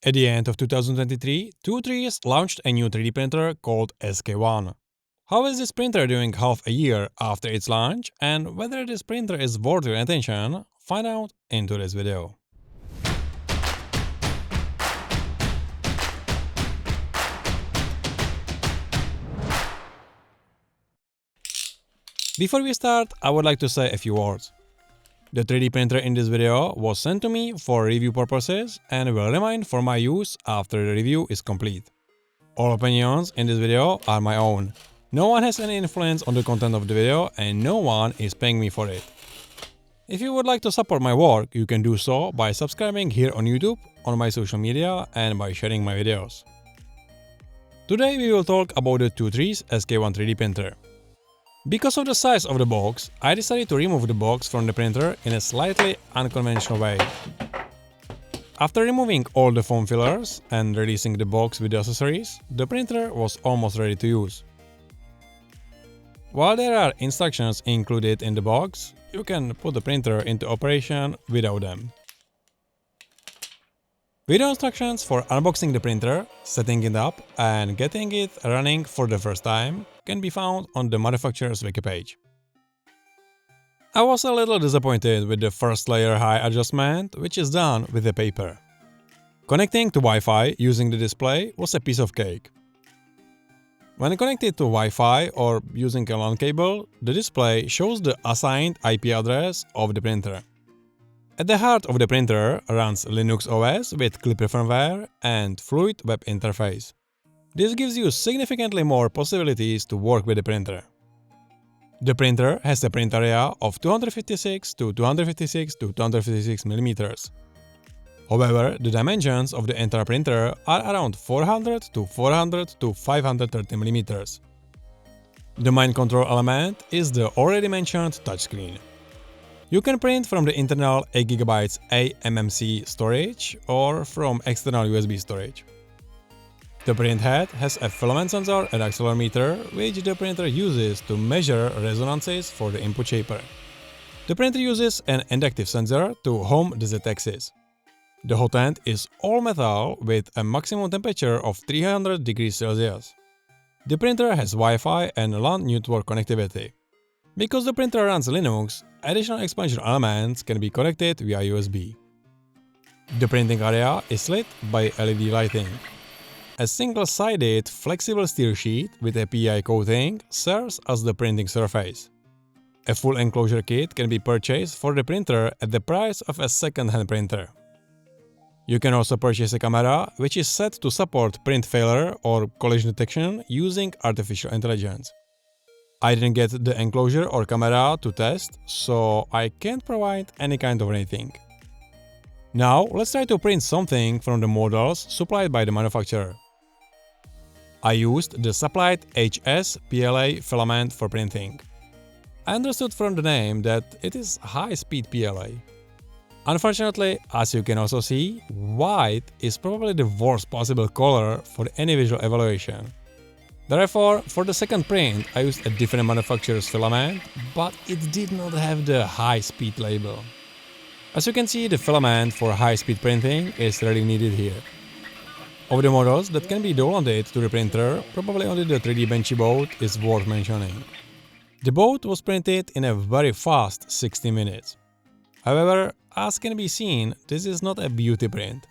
At the end of 2023, Two Trees launched a new 3D printer called SK1. How is this printer doing half a year after its launch, and whether this printer is worth your attention, find out in today's video. Before we start, I would like to say a few words. The 3D printer in this video was sent to me for review purposes and will remain for my use after the review is complete. All opinions in this video are my own. No one has any influence on the content of the video and no one is paying me for it. If you would like to support my work, you can do so by subscribing here on YouTube, on my social media and by sharing my videos. Today we will talk about the Two Trees SK1 3D printer. Because of the size of the box, I decided to remove the box from the printer in a slightly unconventional way. After removing all the foam fillers and releasing the box with the accessories, the printer was almost ready to use. While there are instructions included in the box, you can put the printer into operation without them. Video instructions for unboxing the printer, setting it up and getting it running for the first time can be found on the manufacturer's wiki page. I was a little disappointed with the first layer high adjustment, which is done with the paper. Connecting to Wi-Fi using the display was a piece of cake. When connected to Wi-Fi or using a LAN cable, the display shows the assigned IP address of the printer. At the heart of the printer runs Linux OS with Clipper firmware and Fluid web interface. This gives you significantly more possibilities to work with the printer. The printer has a print area of 256 to 256 to 256 mm. However, the dimensions of the entire printer are around 400 to 400 to 530 mm. The main control element is the already mentioned touchscreen. You can print from the internal 8GB eMMC storage or from external USB storage. The print head has a filament sensor and accelerometer, which the printer uses to measure resonances for the input shaper. The printer uses an inductive sensor to home the Z-axis. The hot end is all metal with a maximum temperature of 300 degrees Celsius. The printer has Wi-Fi and LAN network connectivity. Because the printer runs Linux, additional expansion elements can be connected via USB. The printing area is lit by LED lighting. A single-sided flexible steel sheet with a PI coating serves as the printing surface. A full enclosure kit can be purchased for the printer at the price of a second-hand printer. You can also purchase a camera, which is set to support print failure or collision detection using artificial intelligence. I didn't get the enclosure or camera to test, so I can't provide any kind of rating. Now, let's try to print something from the models supplied by the manufacturer. I used the supplied HS PLA filament for printing. I understood from the name that it is high-speed PLA. Unfortunately, as you can also see, white is probably the worst possible color for any visual evaluation. Therefore, for the second print, I used a different manufacturer's filament, but it did not have the high-speed label. As you can see, the filament for high-speed printing is really needed here. Of the models that can be downloaded to the printer, probably only the 3D Benchy boat is worth mentioning. The boat was printed in a very fast 60 minutes. However, as can be seen, this is not a beauty print.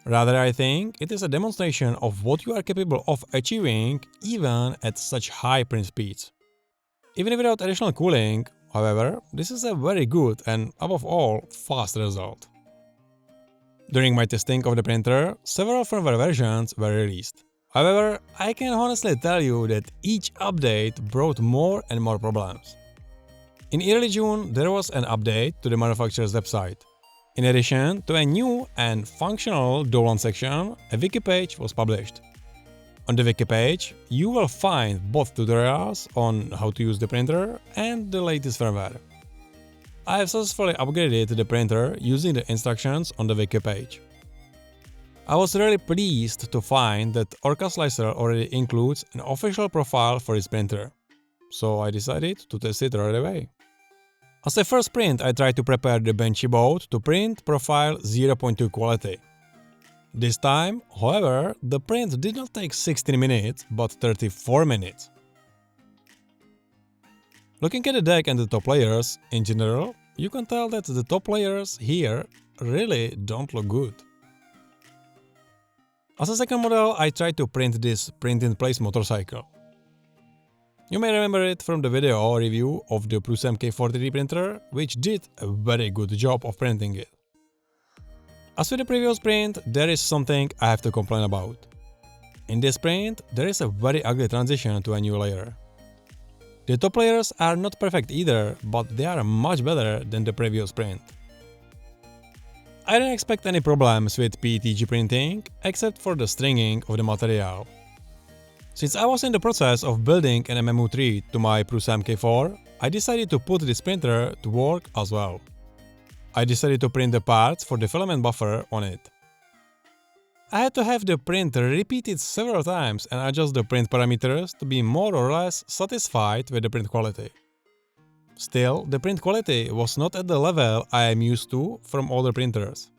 Rather, I think it is a demonstration of what you are capable of achieving even at such high print speeds. Even without additional cooling, however, this is a very good and, above all, fast result. During my testing of the printer, several firmware versions were released. However, I can honestly tell you that each update brought more and more problems. In early June, there was an update to the manufacturer's website. In addition to a new and functional Dolan section, a wiki page was published. On the wiki page, you will find both tutorials on how to use the printer and the latest firmware. I have successfully upgraded the printer using the instructions on the wiki page. I was really pleased to find that Orca Slicer already includes an official profile for its printer, so I decided to test it right away. As a first print, I tried to prepare the Benchy boat to print profile 0.2 quality. This time, however, the print did not take 16 minutes, but 34 minutes. Looking at the deck and the top layers, in general, you can tell that the top layers here really don't look good. As a second model, I tried to print this print-in-place motorcycle. You may remember it from the video review of the Prusa MK4 printer, which did a very good job of printing it. As with the previous print, there is something I have to complain about. In this print, there is a very ugly transition to a new layer. The top layers are not perfect either, but they are much better than the previous print. I didn't expect any problems with PETG printing, except for the stringing of the material. Since I was in the process of building an MMU3 to my Prusa MK4, I decided to put this printer to work as well. I decided to print the parts for the filament buffer on it. I had to have the print repeated several times and adjust the print parameters to be more or less satisfied with the print quality. Still, the print quality was not at the level I am used to from other printers.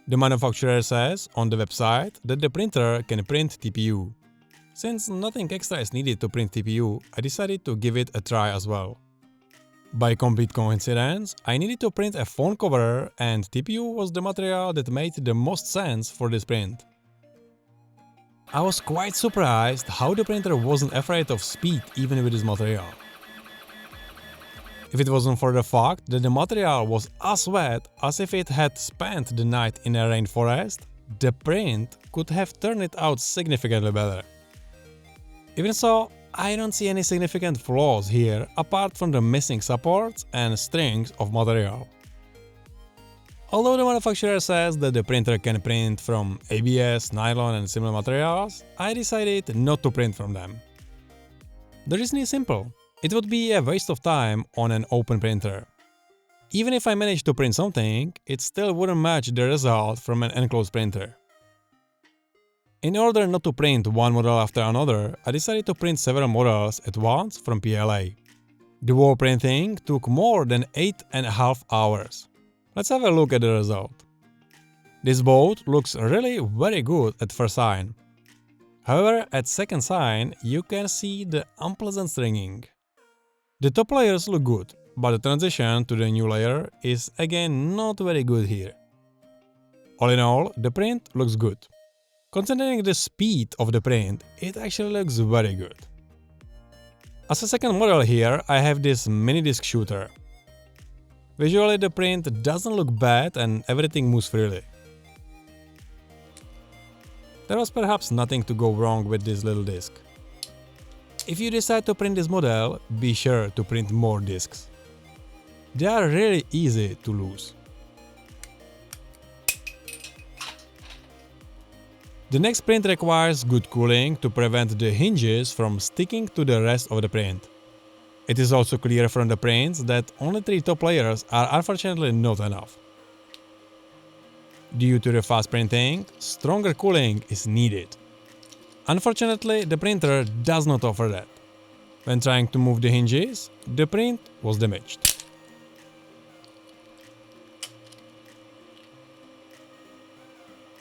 The manufacturer says on the website that the printer can print TPU. Since nothing extra is needed to print TPU, I decided to give it a try as well. By complete coincidence, I needed to print a phone cover, and TPU was the material that made the most sense for this print. I was quite surprised how the printer wasn't afraid of speed even with this material. If it wasn't for the fact that the material was as wet as if it had spent the night in a rainforest, the print could have turned it out significantly better. Even so, I don't see any significant flaws here apart from the missing supports and strings of material. Although the manufacturer says that the printer can print from ABS, nylon and similar materials, I decided not to print from them. The reason is simple. It would be a waste of time on an open printer. Even if I managed to print something, it still wouldn't match the result from an enclosed printer. In order not to print one model after another, I decided to print several models at once from PLA. The whole printing took more than 8.5 hours. Let's have a look at the result. This boat looks really very good at first sign. However, at second sign, you can see the unpleasant stringing. The top layers look good, but the transition to the new layer is again not very good here. All in all, the print looks good. Considering the speed of the print, it actually looks very good. As a second model here, I have this mini disc shooter. Visually the print doesn't look bad and everything moves freely. There was perhaps nothing to go wrong with this little disc. If you decide to print this model, be sure to print more discs. They are really easy to lose. The next print requires good cooling to prevent the hinges from sticking to the rest of the print. It is also clear from the prints that only 3 top layers are unfortunately not enough. Due to the fast printing, stronger cooling is needed. Unfortunately, the printer does not offer that. When trying to move the hinges, the print was damaged.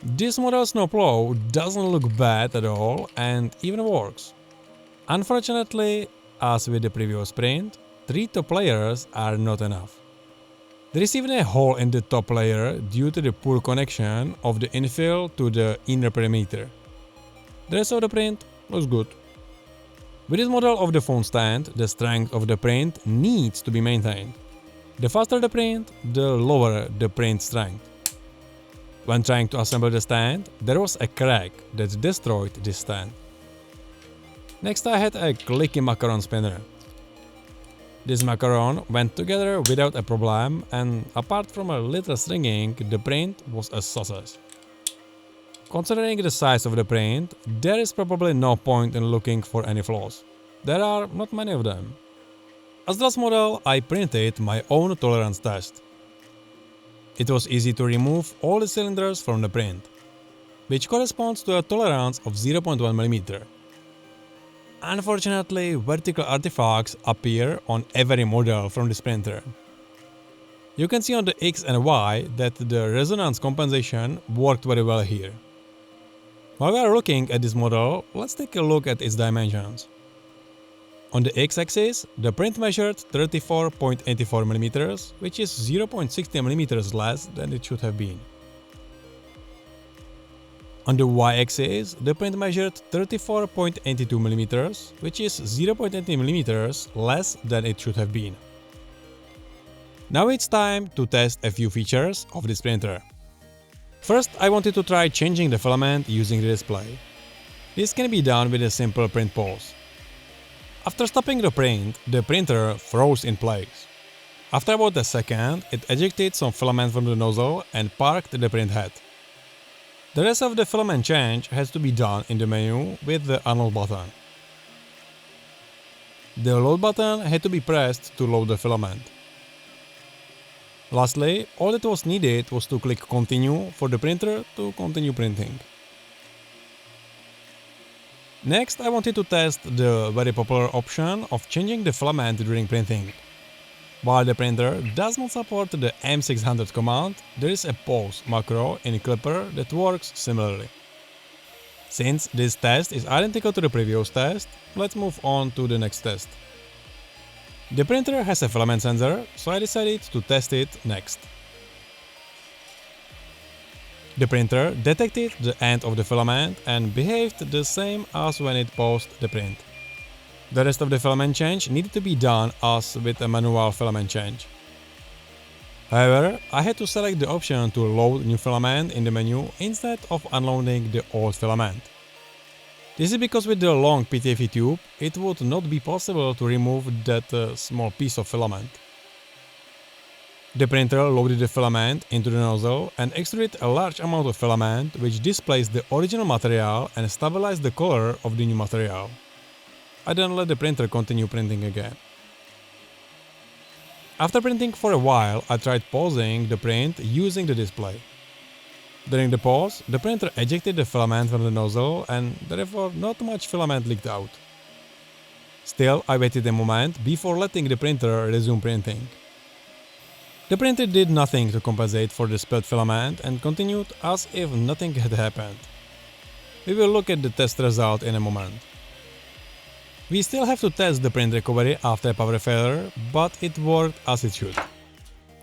This model snowplow doesn't look bad at all and even works. Unfortunately, as with the previous print, 3 top layers are not enough. There is even a hole in the top layer due to the poor connection of the infill to the inner perimeter. The rest of the print looks good. With this model of the phone stand, the strength of the print needs to be maintained. The faster the print, the lower the print strength. When trying to assemble the stand, there was a crack that destroyed this stand. Next I had a clicky macaron spinner. This macaron went together without a problem, and apart from a little stringing, the print was a success. Considering the size of the print, there is probably no point in looking for any flaws. There are not many of them. As the last model, I printed my own tolerance test. It was easy to remove all the cylinders from the print, which corresponds to a tolerance of 0.1 mm. Unfortunately, vertical artifacts appear on every model from this printer. You can see on the X and Y that the resonance compensation worked very well here. While we are looking at this model, let's take a look at its dimensions. On the X-axis, the print measured 34.84mm, which is 0.60mm less than it should have been. On the Y-axis, the print measured 34.82mm, which is 0.80mm less than it should have been. Now it's time to test a few features of this printer. First, I wanted to try changing the filament using the display. This can be done with a simple print pause. After stopping the print, the printer froze in place. After about a second, it ejected some filament from the nozzle and parked the print head. The rest of the filament change has to be done in the menu with the unload button. The load button had to be pressed to load the filament. Lastly, all that was needed was to click Continue for the printer to continue printing. Next, I wanted to test the very popular option of changing the filament during printing. While the printer does not support the M600 command, there is a pause macro in Klipper that works similarly. Since this test is identical to the previous test, let's move on to the next test. The printer has a filament sensor, so I decided to test it next. The printer detected the end of the filament and behaved the same as when it paused the print. The rest of the filament change needed to be done as with a manual filament change. However, I had to select the option to load new filament in the menu instead of unloading the old filament. This is because with the long PTFE tube, it would not be possible to remove that small piece of filament. The printer loaded the filament into the nozzle and extruded a large amount of filament which displaced the original material and stabilized the color of the new material. I then let the printer continue printing again. After printing for a while, I tried pausing the print using the display. During the pause, the printer ejected the filament from the nozzle and therefore not much filament leaked out. Still, I waited a moment before letting the printer resume printing. The printer did nothing to compensate for the spilled filament and continued as if nothing had happened. We will look at the test result in a moment. We still have to test the print recovery after power failure, but it worked as it should.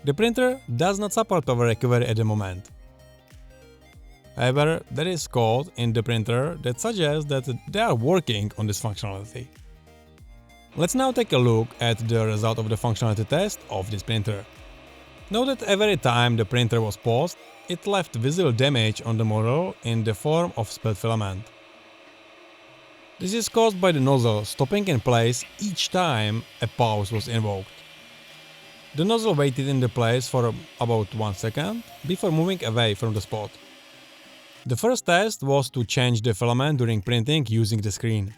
The printer does not support power recovery at the moment. However, there is code in the printer that suggests that they are working on this functionality. Let's now take a look at the result of the functionality test of this printer. Note that every time the printer was paused, it left visible damage on the model in the form of spilled filament. This is caused by the nozzle stopping in place each time a pause was invoked. The nozzle waited in the place for about 1 second before moving away from the spot. The first test was to change the filament during printing using the screen.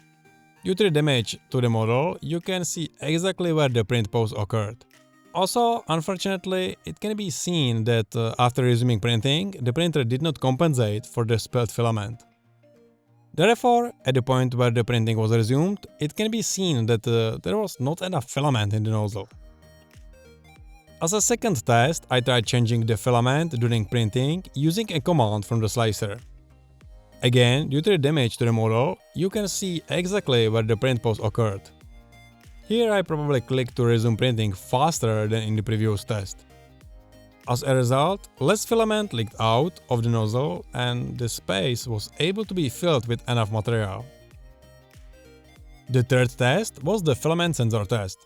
Due to the damage to the model, you can see exactly where the print pause occurred. Also, unfortunately, it can be seen that after resuming printing, the printer did not compensate for the spilled filament. Therefore, at the point where the printing was resumed, it can be seen that there was not enough filament in the nozzle. As a second test, I tried changing the filament during printing using a command from the slicer. Again, due to the damage to the model, you can see exactly where the print pause occurred. Here I probably clicked to resume printing faster than in the previous test. As a result, less filament leaked out of the nozzle and the space was able to be filled with enough material. The third test was the filament sensor test.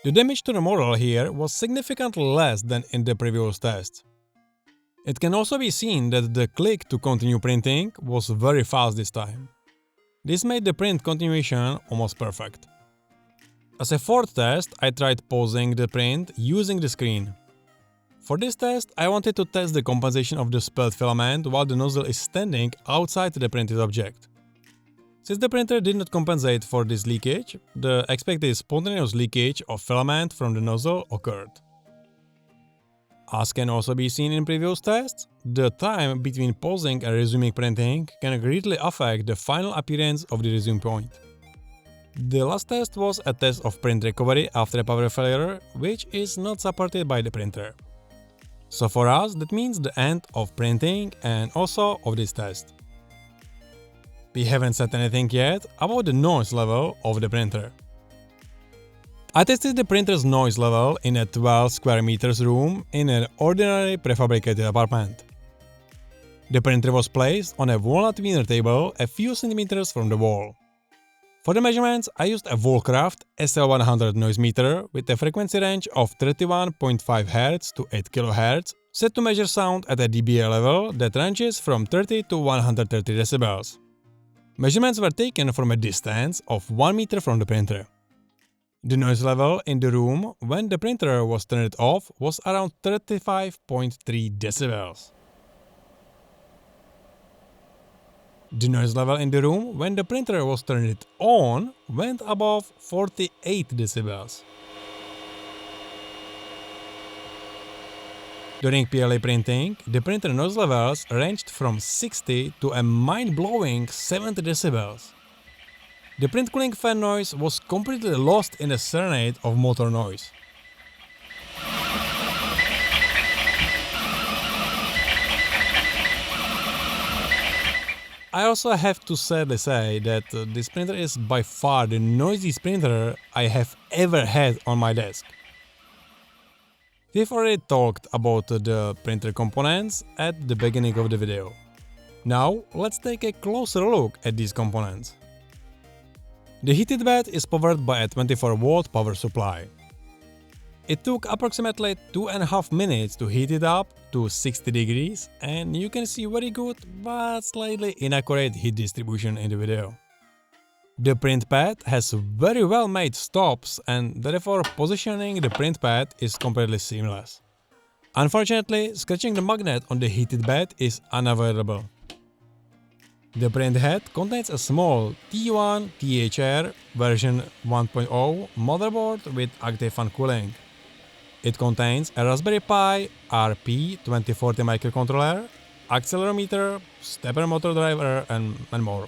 The damage to the model here was significantly less than in the previous test. It can also be seen that the click to continue printing was very fast this time. This made the print continuation almost perfect. As a fourth test, I tried pausing the print using the screen. For this test, I wanted to test the compensation of the spilled filament while the nozzle is standing outside the printed object. Since the printer did not compensate for this leakage, the expected spontaneous leakage of filament from the nozzle occurred. As can also be seen in previous tests, the time between pausing and resuming printing can greatly affect the final appearance of the resume point. The last test was a test of print recovery after a power failure, which is not supported by the printer. So for us, that means the end of printing and also of this test. We haven't said anything yet about the noise level of the printer. I tested the printer's noise level in a 12 square meters room in an ordinary prefabricated apartment. The printer was placed on a walnut wiener table a few centimeters from the wall. For the measurements, I used a Volcraft SL100 noise meter with a frequency range of 31.5 Hz to 8 kHz, set to measure sound at a dBA level that ranges from 30 to 130 decibels. Measurements were taken from a distance of 1 meter from the printer. The noise level in the room when the printer was turned off was around 35.3 decibels. The noise level in the room when the printer was turned on went above 48 decibels. During PLA printing, the printer noise levels ranged from 60 to a mind-blowing 70 decibels. The print cooling fan noise was completely lost in a serenade of motor noise. I also have to sadly say that this printer is by far the noisiest printer I have ever had on my desk. We've already talked about the printer components at the beginning of the video. Now let's take a closer look at these components. The heated bed is powered by a 24-volt power supply. It took approximately 2.5 minutes to heat it up to 60 degrees, and you can see very good but slightly inaccurate heat distribution in the video. The print pad has very well made stops, and therefore positioning the print pad is completely seamless. Unfortunately, scratching the magnet on the heated bed is unavoidable. The print head contains a small T1 THR version 1.0 motherboard with active fan cooling. It contains a Raspberry Pi RP2040 microcontroller, accelerometer, stepper motor driver, and more.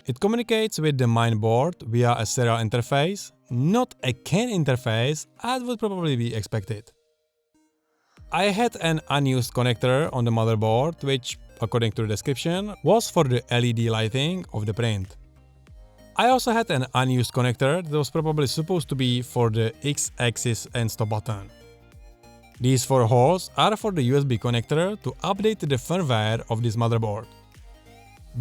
It communicates with the main board via a serial interface, not a CAN interface as would probably be expected. I had an unused connector on the motherboard which, according to the description, was for the LED lighting of the print. I also had an unused connector that was probably supposed to be for the X-axis and stop button. These 4 holes are for the USB connector to update the firmware of this motherboard.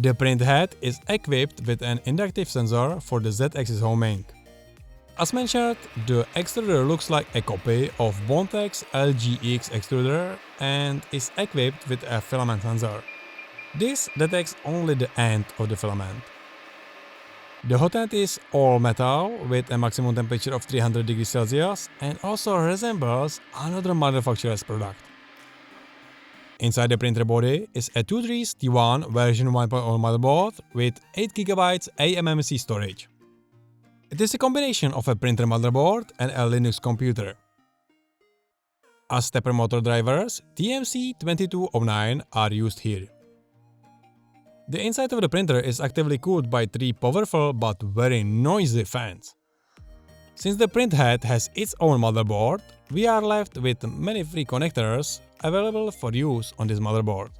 The print head is equipped with an inductive sensor for the Z-axis homing. As mentioned, the extruder looks like a copy of Bondtech's LGX extruder and is equipped with a filament sensor. This detects only the end of the filament. The hot end is all metal with a maximum temperature of 300 degrees Celsius and also resembles another manufacturer's product. Inside the printer body is a 2-3 T1 version 1.0 motherboard with 8GB eMMC storage. It is a combination of a printer motherboard and a Linux computer. As stepper motor drivers, TMC2209 are used here. The inside of the printer is actively cooled by 3 powerful but very noisy fans. Since the print head has its own motherboard, we are left with many free connectors available for use on this motherboard.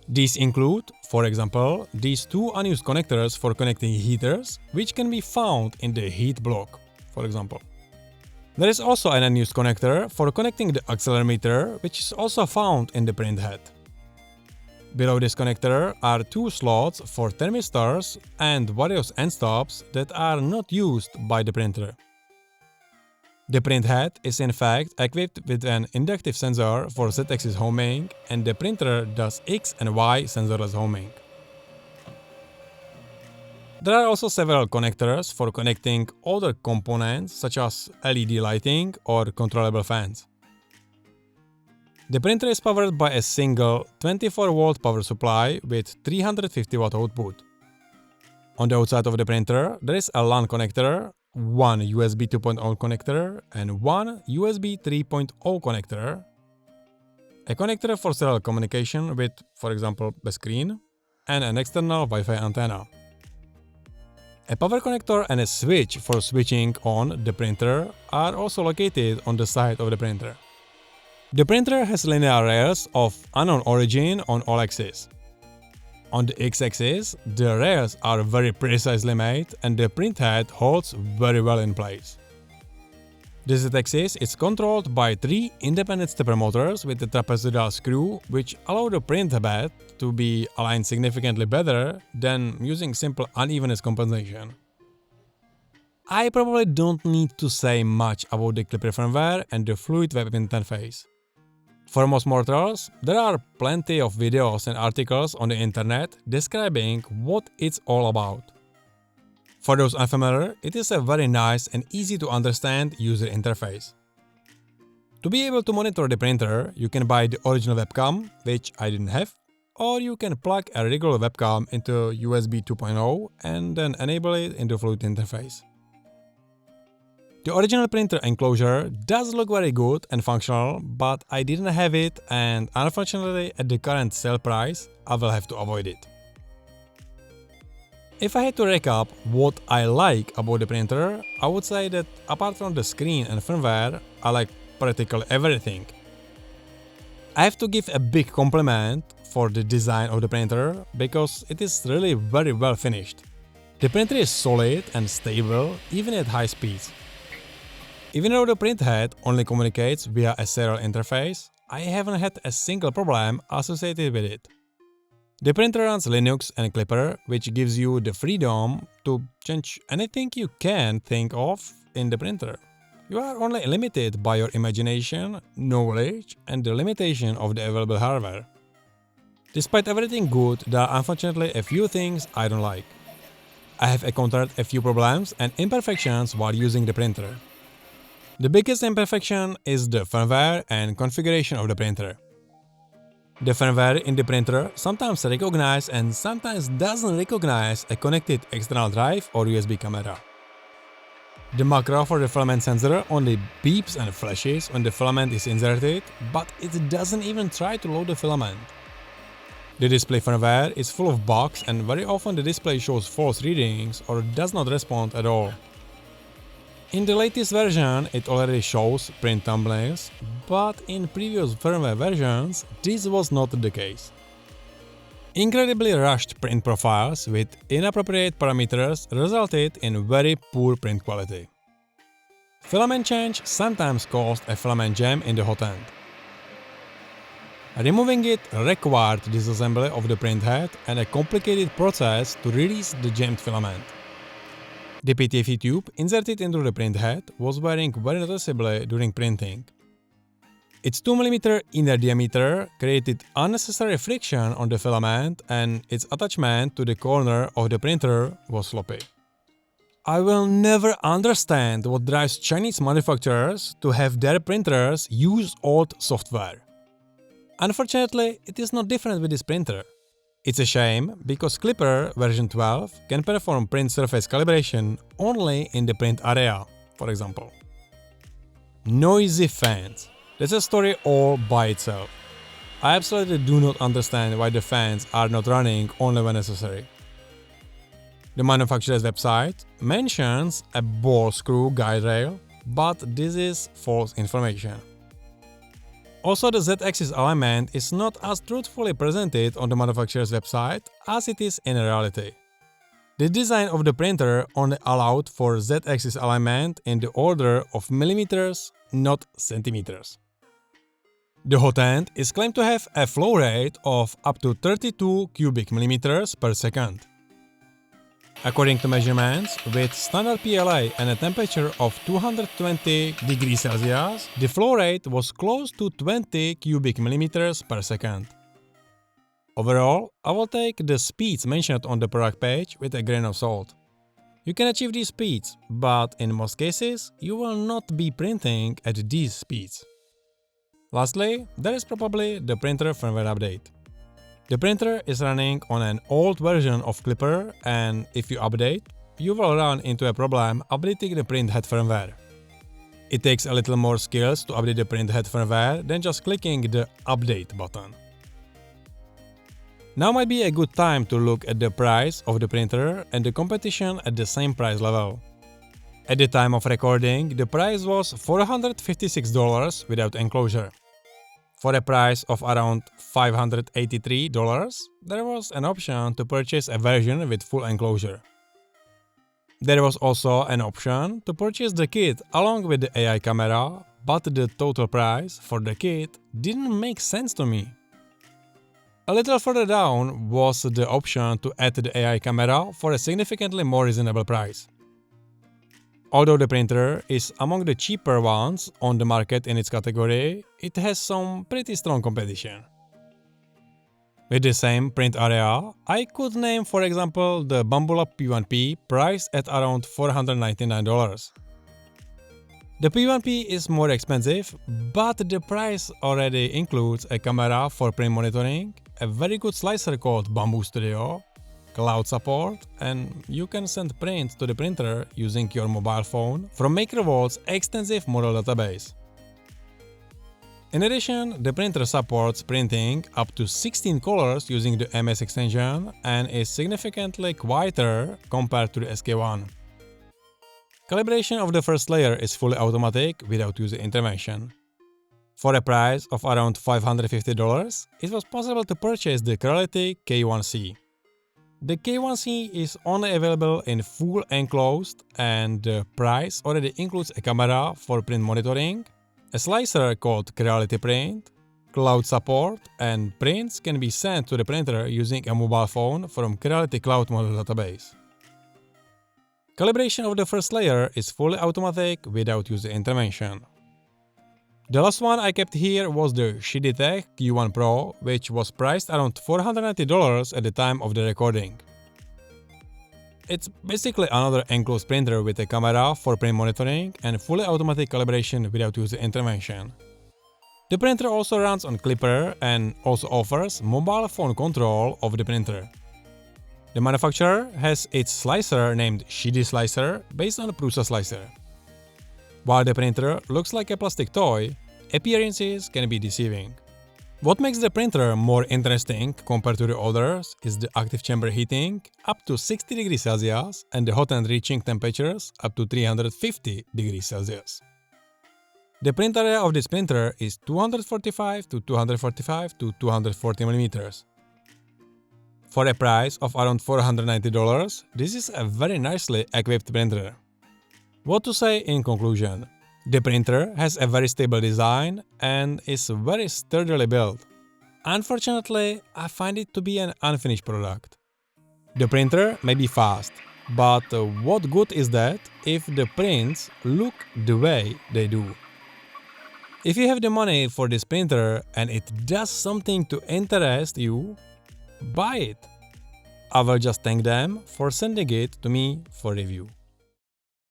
These include, for example, these 2 unused connectors for connecting heaters, which can be found in the heat block, for example. There is also an unused connector for connecting the accelerometer, which is also found in the print head. Below this connector are 2 slots for thermistors and various end stops that are not used by the printer. The print head is in fact equipped with an inductive sensor for Z-axis homing, and the printer does X and Y sensorless homing. There are also several connectors for connecting other components such as LED lighting or controllable fans. The printer is powered by a single 24-volt power supply with 350-watt output. On the outside of the printer, there is a LAN connector, 1 USB 2.0 connector, and 1 USB 3.0 connector, a connector for serial communication with, for example, a screen, and an external Wi-Fi antenna. A power connector and a switch for switching on the printer are also located on the side of the printer. The printer has linear rails of unknown origin on all axes. On the x-axis, the rails are very precisely made and the printhead holds very well in place. The z-axis is controlled by 3 independent stepper motors with a trapezoidal screw, which allow the printhead to be aligned significantly better than using simple unevenness compensation. I probably don't need to say much about the Klipper firmware and the fluid web interface. For most mortals, there are plenty of videos and articles on the internet describing what it's all about. For those unfamiliar, it is a very nice and easy to understand user interface. To be able to monitor the printer, you can buy the original webcam, which I didn't have, or you can plug a regular webcam into USB 2.0 and then enable it in the fluid interface. The original printer enclosure does look very good and functional, but I didn't have it and unfortunately at the current sale price, I will have to avoid it. If I had to recap what I like about the printer, I would say that apart from the screen and firmware, I like practically everything. I have to give a big compliment for the design of the printer because it is really very well finished. The printer is solid and stable even at high speeds. Even though the printhead only communicates via a serial interface, I haven't had a single problem associated with it. The printer runs Linux and Klipper, which gives you the freedom to change anything you can think of in the printer. You are only limited by your imagination, knowledge, and the limitation of the available hardware. Despite everything good, there are unfortunately a few things I don't like. I have encountered a few problems and imperfections while using the printer. The biggest imperfection is the firmware and configuration of the printer. The firmware in the printer sometimes recognizes and sometimes doesn't recognize a connected external drive or USB camera. The macro for the filament sensor only beeps and flashes when the filament is inserted, but it doesn't even try to load the filament. The display firmware is full of bugs and very often the display shows false readings or does not respond at all. In the latest version, it already shows print thumbnails, but in previous firmware versions, this was not the case. Incredibly rushed print profiles with inappropriate parameters resulted in very poor print quality. Filament change sometimes caused a filament jam in the hot end. Removing it required disassembly of the printhead and a complicated process to release the jammed filament. The PTFE tube inserted into the printhead was wearing very noticeably during printing. Its 2mm inner diameter created unnecessary friction on the filament and its attachment to the corner of the printer was sloppy. I will never understand what drives Chinese manufacturers to have their printers use old software. Unfortunately, it is not different with this printer. It's a shame because Klipper version 12 can perform print surface calibration only in the print area, for example. Noisy fans. That's a story all by itself. I absolutely do not understand why the fans are not running only when necessary. The manufacturer's website mentions a ball screw guide rail, but this is false information. Also, the Z-axis alignment is not as truthfully presented on the manufacturer's website as it is in reality. The design of the printer only allowed for Z-axis alignment in the order of millimeters, not centimeters. The hot end is claimed to have a flow rate of up to 32 cubic millimeters per second. According to measurements, with standard PLA and a temperature of 220 degrees Celsius, the flow rate was close to 20 cubic millimeters per second. Overall, I will take the speeds mentioned on the product page with a grain of salt. You can achieve these speeds, but in most cases, you will not be printing at these speeds. Lastly, there is probably the printer firmware update. The printer is running on an old version of Klipper, and if you update, you will run into a problem updating the printhead firmware. It takes a little more skills to update the printhead firmware than just clicking the update button. Now might be a good time to look at the price of the printer and the competition at the same price level. At the time of recording, the price was $456 without enclosure. For a price of around $583, there was an option to purchase a version with full enclosure. There was also an option to purchase the kit along with the AI camera, but the total price for the kit didn't make sense to me. A little further down was the option to add the AI camera for a significantly more reasonable price. Although the printer is among the cheaper ones on the market in its category, it has some pretty strong competition. With the same print area, I could name for example the Bambulab P1P priced at around $499. The P1P is more expensive, but the price already includes a camera for print monitoring, a very good slicer called Bamboo Studio, cloud support, and you can send print to the printer using your mobile phone from MakerVault's extensive model database. In addition, the printer supports printing up to 16 colors using the MS extension and is significantly quieter compared to the SK1. Calibration of the first layer is fully automatic without user intervention. For a price of around $550, it was possible to purchase the Creality K1C. The K1C is only available in full enclosed, and the price already includes a camera for print monitoring, a slicer called Creality Print, cloud support, and prints can be sent to the printer using a mobile phone from Creality Cloud Model database. Calibration of the first layer is fully automatic without user intervention. The last one I kept here was the Shiditech Q1 Pro, which was priced around $490 at the time of the recording. It's basically another enclosed printer with a camera for print monitoring and fully automatic calibration without user intervention. The printer also runs on Klipper and also offers mobile phone control of the printer. The manufacturer has its slicer named Shidi Slicer based on Prusa Slicer. While the printer looks like a plastic toy, appearances can be deceiving. What makes the printer more interesting compared to the others is the active chamber heating up to 60 degrees Celsius and the hot end reaching temperatures up to 350 degrees Celsius. The print area of this printer is 245 to 245 to 240 mm. For a price of around $490, this is a very nicely equipped printer. What to say in conclusion? The printer has a very stable design and is very sturdily built. Unfortunately, I find it to be an unfinished product. The printer may be fast, but what good is that if the prints look the way they do? If you have the money for this printer and it does something to interest you, buy it. I will just thank them for sending it to me for review.